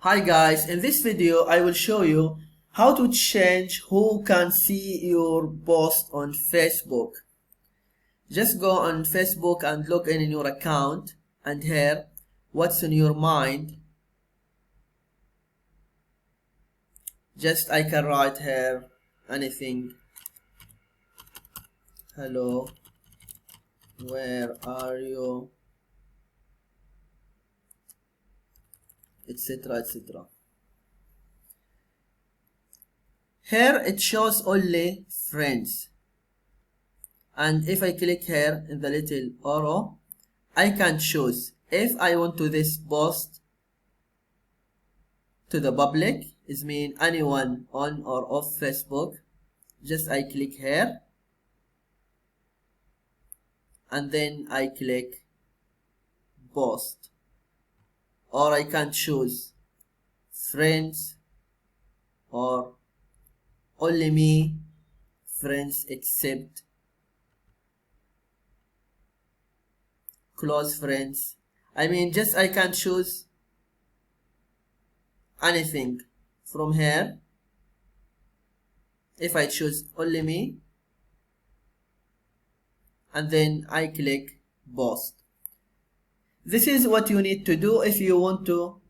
Hi guys, in this video I will show you how to change who can see your post on Facebook. Just go on Facebook and log in your account, and here what's in your mind. Just I can write here anything. Hello, where are you, etc, etc. Here it shows only friends, and if I click here in the little arrow, I can choose if I want to this post to the public, is mean anyone on or off Facebook. Just I click here and then I click post, or I can choose friends or only me, friends except close friends. Just I can choose anything from here. If I choose only me and then I click post. This is what you need to do if you want to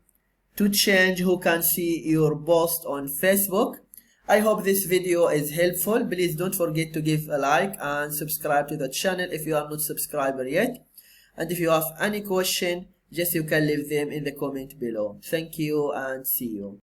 change who can see your post on Facebook. I hope this video is helpful. Please don't forget to give a like and subscribe to the channel if you are not subscriber yet. And if you have any question, just you can leave them in the comment below. Thank you and see you.